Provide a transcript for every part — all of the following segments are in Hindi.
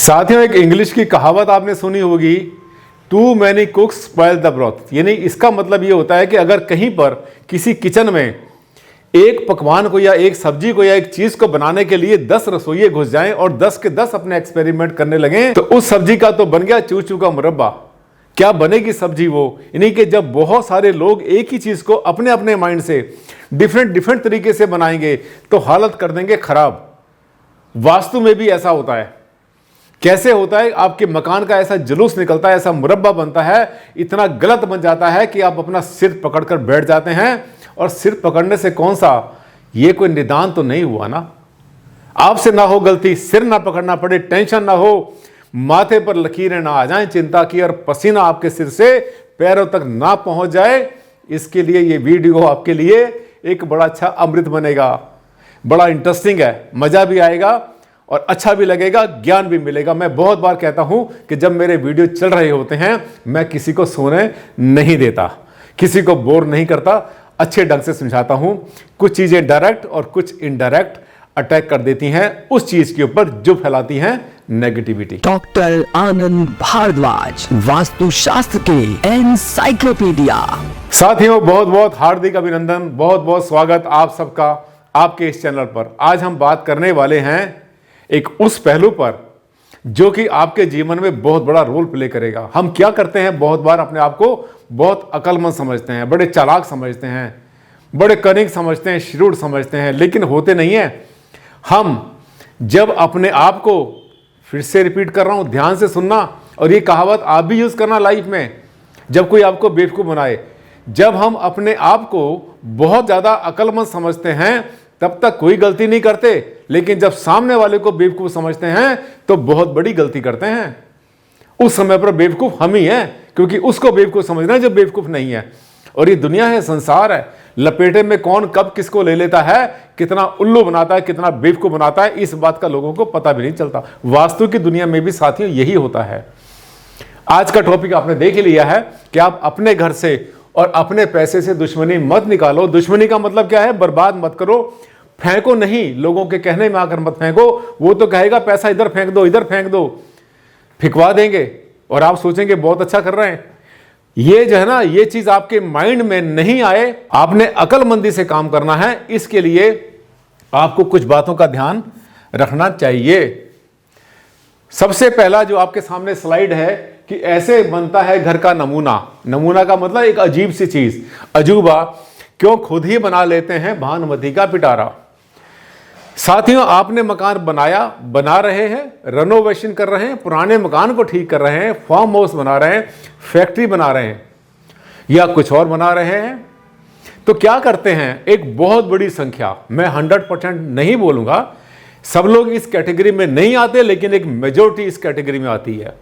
साथियों, एक इंग्लिश की कहावत आपने सुनी होगी, too many cooks spoil the broth. यानी इसका मतलब ये होता है कि अगर कहीं पर किसी किचन में एक पकवान को या एक सब्जी को या एक चीज को बनाने के लिए 10 रसोइये घुस जाएं और 10 के 10 अपने एक्सपेरिमेंट करने लगें, तो उस सब्जी का तो बन गया चू चू का मुरब्बा। क्या बनेगी सब्जी वो? यानी कि जब बहुत सारे लोग एक ही चीज को अपने अपने माइंड से डिफरेंट तरीके से बनाएंगे तो हालत कर देंगे खराब। वास्तु में भी ऐसा होता है। कैसे होता है? आपके मकान का ऐसा जुलूस निकलता है, ऐसा मुरब्बा बनता है, इतना गलत बन जाता है कि आप अपना सिर पकड़कर बैठ जाते हैं। और सिर पकड़ने से कौन सा, ये कोई निदान तो नहीं हुआ ना? आपसे ना हो गलती, सिर ना पकड़ना पड़े, टेंशन ना हो, माथे पर लकीरें ना आ जाएं चिंता की, और पसीना आपके सिर से पैरों तक ना पहुंच जाए, इसके लिए ये वीडियो आपके लिए एक बड़ा अच्छा अमृत बनेगा। बड़ा इंटरेस्टिंग है, मजा भी आएगा और अच्छा भी लगेगा, ज्ञान भी मिलेगा। मैं बहुत बार कहता हूं कि जब मेरे वीडियो चल रहे होते हैं मैं किसी को सोने नहीं देता, किसी को बोर नहीं करता, अच्छे ढंग से समझाता हूं। कुछ चीजें डायरेक्ट और कुछ इनडायरेक्ट अटैक कर देती हैं उस चीज के ऊपर जो फैलाती हैं नेगेटिविटी। डॉक्टर आनंद भारद्वाज, वास्तुशास्त्र के एनसाइक्लोपीडिया। साथियों, बहुत बहुत हार्दिक अभिनंदन, बहुत बहुत स्वागत आप सबका आपके इस चैनल पर। आज हम बात करने वाले हैं एक उस पहलू पर जो कि आपके जीवन में बहुत बड़ा रोल प्ले करेगा। हम क्या करते हैं, बहुत बार अपने आप को बहुत अक्लमंद समझते हैं, बड़े चालाक समझते हैं, बड़े कनिक समझते हैं, श्रूड समझते हैं, लेकिन होते नहीं है। हम जब अपने आप को, फिर से रिपीट कर रहा हूं, ध्यान से सुनना, और ये कहावत आप भी यूज करना लाइफ में। जब कोई आपको बेवकूफ बनाए, जब हम अपने आप को बहुत ज्यादा अक्लमंद समझते हैं तब तक कोई गलती नहीं करते, लेकिन जब सामने वाले को बेवकूफ समझते हैं तो बहुत बड़ी गलती करते हैं। उस समय पर बेवकूफ हम ही हैं, क्योंकि उसको बेवकूफ समझना है जो बेवकूफ नहीं है। और ये दुनिया है, संसार है, लपेटे में कौन कब किसको ले लेता है, कितना उल्लू बनाता है, कितना बेवकूफ बनाता है, इस बात का लोगों को पता भी नहीं चलता। वास्तु की दुनिया में भी साथियों यही होता है। आज का टॉपिक आपने देख ही लिया है कि आप अपने घर से और अपने पैसे से दुश्मनी मत निकालो। दुश्मनी का मतलब क्या है? बर्बाद मत करो, फेंको नहीं, लोगों के कहने में आकर मत फेंको। वो तो कहेगा पैसा इधर फेंक दो, इधर फेंक दो, फिकवा देंगे और आप सोचेंगे बहुत अच्छा कर रहे हैं। ये जो है ना, ये चीज आपके माइंड में नहीं आए, आपने अक्लमंदी से काम करना है। इसके लिए आपको कुछ बातों का ध्यान रखना चाहिए। सबसे पहला जो आपके सामने स्लाइड है कि ऐसे बनता है घर का नमूना। नमूना का मतलब एक अजीब सी चीज, अजूबा, क्यों खुद ही बना लेते हैं भानुमति का पिटारा। साथियों, आपने मकान बनाया, बना रहे हैं, रेनोवेशन कर रहे हैं, पुराने मकान को ठीक कर रहे हैं, फार्म हाउस बना रहे हैं, फैक्ट्री बना रहे हैं या कुछ और बना रहे हैं, तो क्या करते हैं? एक बहुत बड़ी संख्या, मैं 100% नहीं बोलूंगा, सब लोग इस कैटेगरी में नहीं आते, लेकिन एक मेजोरिटी इस कैटेगरी में आती है।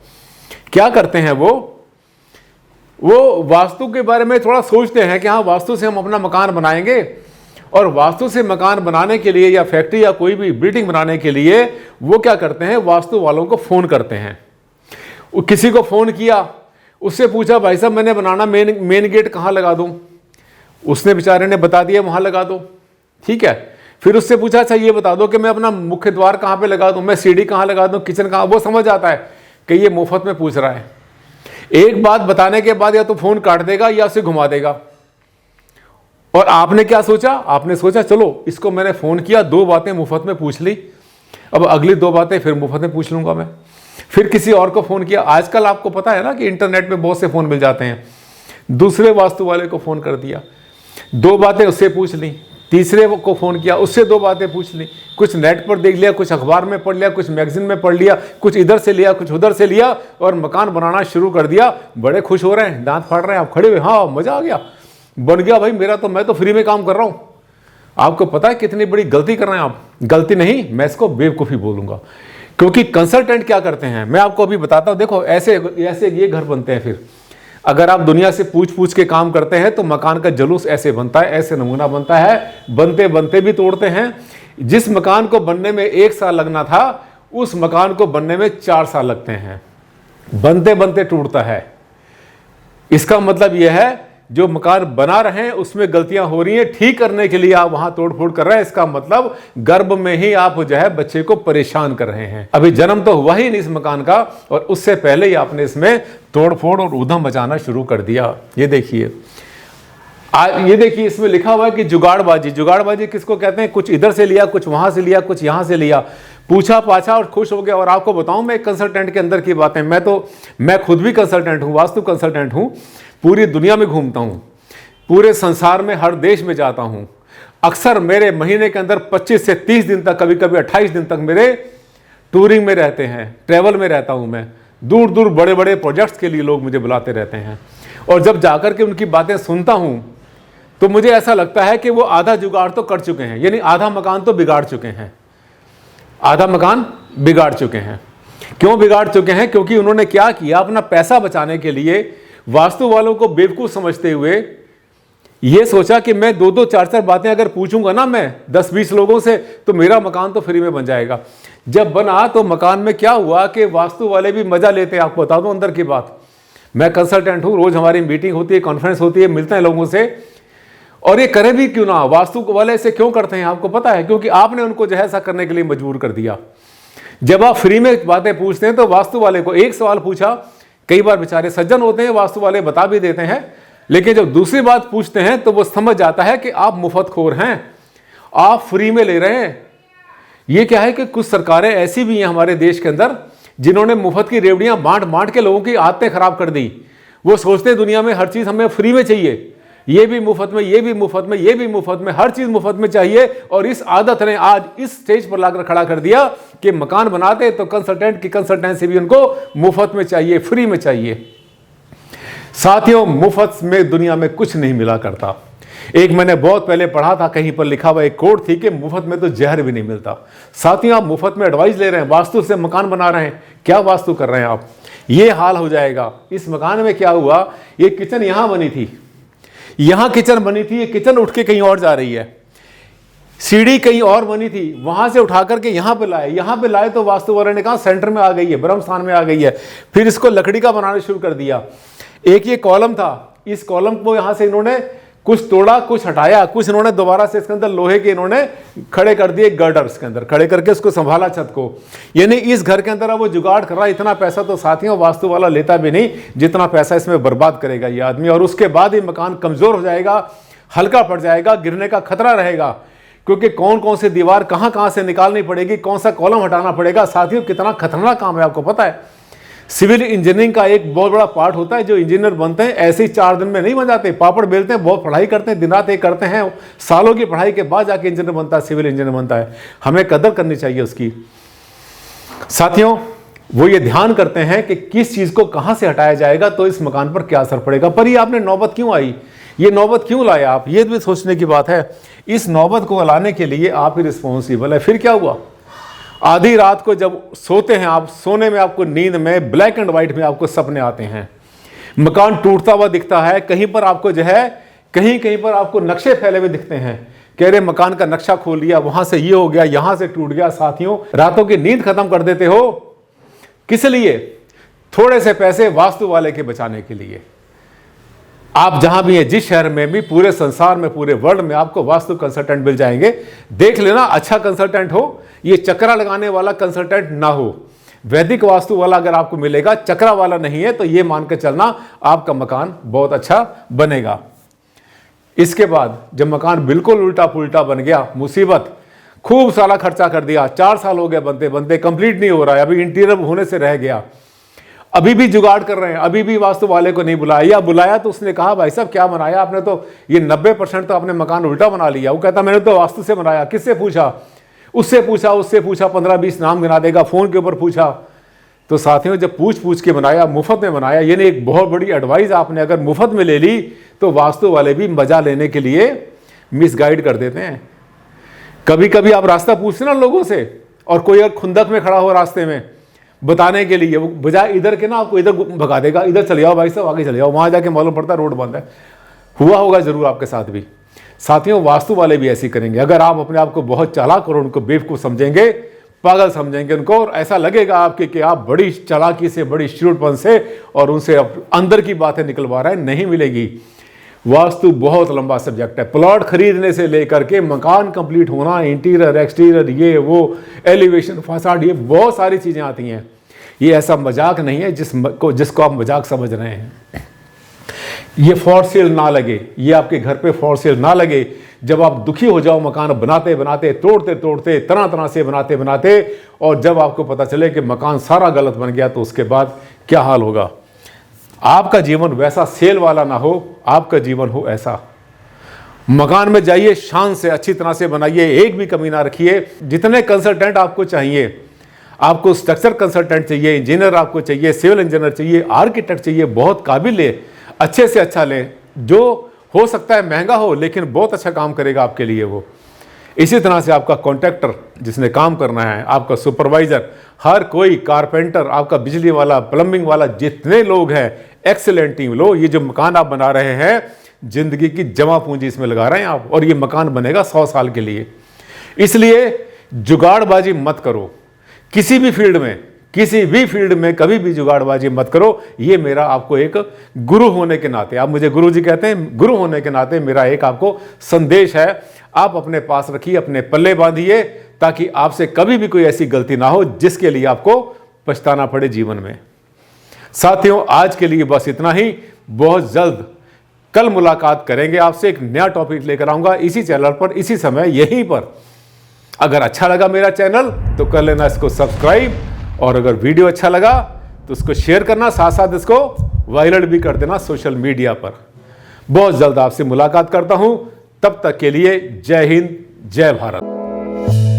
क्या करते हैं वो वास्तु के बारे में थोड़ा सोचते हैं कि हाँ, वास्तु से हम अपना मकान बनाएंगे, और वास्तु से मकान बनाने के लिए या फैक्ट्री या कोई भी बिल्डिंग बनाने के लिए वो क्या करते हैं? वास्तु वालों को फोन करते हैं। किसी को फोन किया, उससे पूछा, भाई साहब मैंने बनाना, मेन गेट कहाँ लगा दूं? उसने बेचारे ने बता दिया वहां लगा दो, ठीक है। फिर उससे पूछा, अच्छा ये बता दो कि मैं अपना मुख्य द्वार कहाँ पे लगा दूं, मैं सीढ़ी कहाँ लगा दूं, किचन कहाँ? वो समझ आता है कि ये मुफ्त में पूछ रहा है। एक बात बताने के बाद या तो फोन काट देगा या उसे घुमा देगा। और आपने क्या सोचा? आपने सोचा चलो इसको मैंने फोन किया, 2 बातें मुफ्त में पूछ ली, अब अगली 2 बातें फिर मुफ्त में पूछ लूंगा मैं। फिर किसी और को फोन किया, आजकल आपको पता है ना कि इंटरनेट में बहुत से फोन मिल जाते हैं। दूसरे वास्तु वाले को फोन कर दिया, 2 बातें उससे पूछ ली, तीसरे को फोन किया, उससे 2 बातें पूछ ली, कुछ नेट पर देख लिया, कुछ अखबार में पढ़ लिया, कुछ मैगजीन में पढ़ लिया, कुछ इधर से लिया, कुछ उधर से लिया, और मकान बनाना शुरू कर दिया। बड़े खुश हो रहे हैं, दांत फाड़ रहे हैं, आप खड़े हुए, हाँ मजा आ गया, बन गया भाई मेरा, तो मैं तो फ्री में काम कर रहा हूं। आपको पता है कितनी बड़ी गलती कर रहे हैं आप? गलती नहीं, मैं इसको बेवकूफी बोलूंगा, क्योंकि कंसल्टेंट क्या करते हैं मैं आपको अभी बताता हूं। देखो ऐसे ऐसे ये घर बनते हैं। फिर अगर आप दुनिया से पूछ पूछ के काम करते हैं तो मकान का जुलूस ऐसे बनता है, ऐसे नमूना बनता है, बनते बनते भी तोड़ते हैं। जिस मकान को बनने में 1 साल लगना था, उस मकान को बनने में 4 साल लगते हैं, बनते बनते टूटता है। इसका मतलब यह है जो मकान बना रहे हैं उसमें गलतियां हो रही हैं, ठीक करने के लिए आप वहां तोड़फोड़ कर रहे हैं। इसका मतलब गर्भ में ही आप जो है बच्चे को परेशान कर रहे हैं। अभी जन्म तो हुआ ही नहीं इस मकान का और उससे पहले ही आपने इसमें तोड़फोड़ और ऊधम मचाना शुरू कर दिया। ये देखिए, ये देखिए इसमें लिखा हुआ है कि जुगाड़बाजी। जुगाड़बाजी किसको कहते हैं? कुछ इधर से लिया, कुछ वहां से लिया, कुछ यहां से लिया, पूछा पाछा और खुश हो गया। और आपको बताऊं, मैं एक कंसल्टेंट के अंदर की बातें, मैं खुद भी कंसल्टेंट हूं, वास्तु कंसल्टेंट हूं, पूरी दुनिया में घूमता हूं, पूरे संसार में हर देश में जाता हूं। अक्सर मेरे महीने के अंदर 25 से 30 दिन तक, कभी कभी 28 दिन तक मेरे टूरिंग में रहते हैं, ट्रैवल में रहता हूं मैं। दूर दूर बड़े बड़े प्रोजेक्ट्स के लिए लोग मुझे बुलाते रहते हैं और जब जाकर के उनकी बातें सुनता हूं तो मुझे ऐसा लगता है कि वो आधा जुगाड़ तो कर चुके हैं, यानी आधा मकान तो बिगाड़ चुके हैं, आधा मकान बिगाड़ चुके हैं। क्यों बिगाड़ चुके हैं? क्योंकि उन्होंने क्या किया, अपना पैसा बचाने के लिए वास्तु वालों को बेवकूफ समझते हुए ये सोचा कि मैं 2-2, 4-4 बातें अगर पूछूंगा ना मैं 10-20 लोगों से तो मेरा मकान तो फ्री में बन जाएगा। जब बना तो मकान में क्या हुआ कि वास्तु वाले भी मजा लेते हैं। आपको बता दूं अंदर की बात, मैं कंसल्टेंट हूं, रोज हमारी मीटिंग होती है, कॉन्फ्रेंस होती है, मिलते हैं लोगों से। और ये करें भी क्यों ना, वास्तु वाले ऐसे क्यों करते हैं आपको पता है? क्योंकि आपने उनको जो है ऐसा करने के लिए मजबूर कर दिया। जब आप फ्री में बातें पूछते हैं तो वास्तु वाले को एक सवाल पूछा, कई बार बेचारे सज्जन होते हैं, वास्तु वाले बता भी देते हैं, लेकिन जब दूसरी बात पूछते हैं तो वो समझ जाता है कि आप मुफ्तखोर हैं, आप फ्री में ले रहे हैं। ये क्या है कि कुछ सरकारें ऐसी भी हैं हमारे देश के अंदर जिन्होंने मुफ्त की रेवड़ियां बांट बांट के लोगों की आदतें खराब कर दी। वो सोचते हैं दुनिया में हर चीज हमें फ्री में चाहिए, ये भी मुफ्त में, ये भी मुफ्त में, ये भी मुफ्त में, हर चीज मुफ्त में चाहिए। और इस आदत ने आज इस स्टेज पर लाकर खड़ा कर दिया कि मकान बनाते तो कंसल्टेंट की कंसल्टेंसी भी उनको मुफ्त में चाहिए, फ्री में चाहिए। साथियों, मुफ्त में दुनिया में कुछ नहीं मिला करता। एक मैंने बहुत पहले पढ़ा था, कहीं पर लिखा हुआ एक कोट थी कि मुफ्त में तो जहर भी नहीं मिलता। साथियों, आप मुफ्त में एडवाइस ले रहे हैं, वास्तु से मकान बना रहे हैं, क्या वास्तु कर रहे हैं आप? ये हाल हो जाएगा। इस मकान में क्या हुआ, ये किचन यहां बनी थी, यहां किचन बनी थी, ये किचन उठ के कहीं और जा रही है। सीढ़ी कहीं और बनी थी, वहां से उठा करके यहां पे लाए, यहां पे लाए तो वास्तु वाले ने कहा सेंटर में आ गई है, ब्रह्म स्थान में आ गई है। फिर इसको लकड़ी का बनाना शुरू कर दिया। एक ये कॉलम था, इस कॉलम को यहां से इन्होंने कुछ तोड़ा, कुछ हटाया, कुछ इन्होंने दोबारा से इसके अंदर लोहे के इन्होंने खड़े कर दिए, गर्डर्स के अंदर खड़े करके उसको संभाला छत को। यानी इस घर के अंदर अब वो जुगाड़ कर रहा है। इतना पैसा तो साथियों वास्तु वाला लेता भी नहीं जितना पैसा इसमें बर्बाद करेगा ये आदमी। और उसके बाद ही मकान कमजोर हो जाएगा, हल्का पड़ जाएगा, गिरने का खतरा रहेगा, क्योंकि कौन कौन से दीवार कहां कहां से निकालनी पड़ेगी, कौन सा कॉलम हटाना पड़ेगा। साथियों, कितना खतरनाक काम है आपको पता है। सिविल इंजीनियरिंग का एक बहुत बड़ा पार्ट होता है। जो इंजीनियर बनते हैं ऐसे ही 4 दिन में नहीं बन जाते, पापड़ बेलते हैं, बहुत पढ़ाई करते हैं, दिन रात एक करते हैं, सालों की पढ़ाई के बाद जाके इंजीनियर बनता है, सिविल इंजीनियर बनता है। हमें कदर करनी चाहिए उसकी। साथियों, वो ये ध्यान करते हैं कि किस चीज को कहां से हटाया जाएगा तो इस मकान पर क्या असर पड़ेगा। पर ये आपने नौबत क्यों आई, ये नौबत क्यों लाया आप, ये भी सोचने की बात है। इस नौबत को लाने के लिए आप ही रिस्पॉन्सिबल है। फिर क्या हुआ, आधी रात को जब सोते हैं आप, सोने में आपको नींद में ब्लैक एंड व्हाइट में आपको सपने आते हैं, मकान टूटता हुआ दिखता है, कहीं पर आपको जो है कहीं कहीं पर आपको नक्शे फैले हुए दिखते हैं, कह रहे मकान का नक्शा खोल लिया, वहां से ये हो गया, यहां से टूट गया। साथियों, रातों की नींद खत्म कर देते हो, किस लिए? थोड़े से पैसे वास्तु वाले के बचाने के लिए। आप जहां भी हैं, जिस शहर में भी, पूरे संसार में, पूरे वर्ल्ड में आपको वास्तु कंसल्टेंट मिल जाएंगे। देख लेना, अच्छा कंसल्टेंट हो, ये चक्रा लगाने वाला कंसल्टेंट ना हो। वैदिक वास्तु वाला अगर आपको मिलेगा, चक्रा वाला नहीं है, तो ये मान के चलना आपका मकान बहुत अच्छा बनेगा। इसके बाद जब मकान बिल्कुल उल्टा पुल्टा बन गया, मुसीबत, खूब सारा खर्चा कर दिया, 4 साल हो गए बनते बनते, कंप्लीट नहीं हो रहा है, अभी इंटीरियर होने से रह गया, अभी भी जुगाड़ कर रहे हैं, अभी भी वास्तु वाले को नहीं बुलाया, या बुलाया तो उसने कहा भाई साहब क्या बनाया आपने, तो ये 90% तो आपने मकान उल्टा बना लिया। वो कहता मैंने तो वास्तु से बनाया। किससे पूछा? उससे पूछा, उससे पूछा, 15-20 नाम गिना देगा, फोन के ऊपर पूछा। तो साथियों, जब पूछ के बनाया, मुफ्त में बनाया, यानी एक बहुत बड़ी एडवाइस आपने अगर मुफ्त में ले ली तो वास्तु वाले भी मजा लेने के लिए मिसगाइड कर देते हैं। कभी कभी आप रास्ता पूछते ना लोगों से, और कोई अगर खुंदक में खड़ा हो रास्ते में बताने के लिए, वो बजाय इधर के ना आपको इधर भगा देगा, इधर चले जाओ भाई साहब, आगे चले जाओ, वहां जाके मालूम पड़ता है रोड बंद है। हुआ होगा जरूर आपके साथ भी। साथियों, वास्तु वाले भी ऐसी करेंगे। अगर आप अपने आप को बहुत चालाक और उनको बेवकूफ समझेंगे, पागल समझेंगे उनको, और ऐसा लगेगा आपके कि आप बड़ी चालाकी से, बड़ी श्रूडपन से और उनसे अंदर की बातें निकलवा रहे हैं, नहीं मिलेगी। वास्तु बहुत लंबा सब्जेक्ट है। प्लॉट खरीदने से लेकर के मकान कंप्लीट होना, इंटीरियर एक्सटीरियर, ये वो, एलिवेशन, फासाड, ये बहुत सारी चीज़ें आती हैं। ये ऐसा मजाक नहीं है जिसको आप मजाक समझ रहे हैं। ये फॉर सेल ना लगे, ये आपके घर पे फॉर सेल ना लगे। जब आप दुखी हो जाओ मकान बनाते बनाते, तोड़ते तोड़ते, तरह तरह से बनाते बनाते, और जब आपको पता चले कि मकान सारा गलत बन गया, तो उसके बाद क्या हाल होगा। आपका जीवन वैसा सेल वाला ना हो, आपका जीवन हो ऐसा। मकान में जाइए, शान से अच्छी तरह से बनाइए, एक भी कमी ना रखिए। जितने कंसल्टेंट आपको चाहिए, आपको स्ट्रक्चर कंसल्टेंट चाहिए, इंजीनियर आपको चाहिए, सिविल इंजीनियर चाहिए, आर्किटेक्ट चाहिए, बहुत काबिल ले, अच्छे से अच्छा ले, जो हो सकता है महंगा हो लेकिन बहुत अच्छा काम करेगा आपके लिए वो। इसी तरह से आपका कॉन्ट्रैक्टर जिसने काम करना है, आपका सुपरवाइजर, हर कोई, कारपेंटर, आपका बिजली वाला, प्लम्बिंग वाला, जितने लोग हैं, एक्सीलेंट टीम लो। ये जो मकान आप बना रहे हैं, जिंदगी की जमा पूंजी इसमें लगा रहे हैं आप, और ये मकान बनेगा 100 साल के लिए। इसलिए जुगाड़बाजी मत करो किसी भी फील्ड में, कभी भी जुगाड़बाजी मत करो। ये मेरा आपको एक गुरु होने के नाते, आप मुझे गुरु जी कहते हैं, गुरु होने के नाते मेरा एक आपको संदेश है। आप अपने पास रखिए, अपने पल्ले बांधिए, ताकि आपसे कभी भी कोई ऐसी गलती ना हो जिसके लिए आपको पछताना पड़े जीवन में। साथियों, आज के लिए बस इतना ही। बहुत जल्द कल मुलाकात करेंगे आपसे, एक नया टॉपिक लेकर आऊंगा इसी चैनल पर, इसी समय, यहीं पर। अगर अच्छा लगा मेरा चैनल तो कर लेना इसको सब्सक्राइब, और अगर वीडियो अच्छा लगा तो उसको शेयर करना, साथ साथ इसको वायरल भी कर देना सोशल मीडिया पर। बहुत जल्द आपसे मुलाकात करता हूं, तब तक के लिए जय हिंद, जय भारत।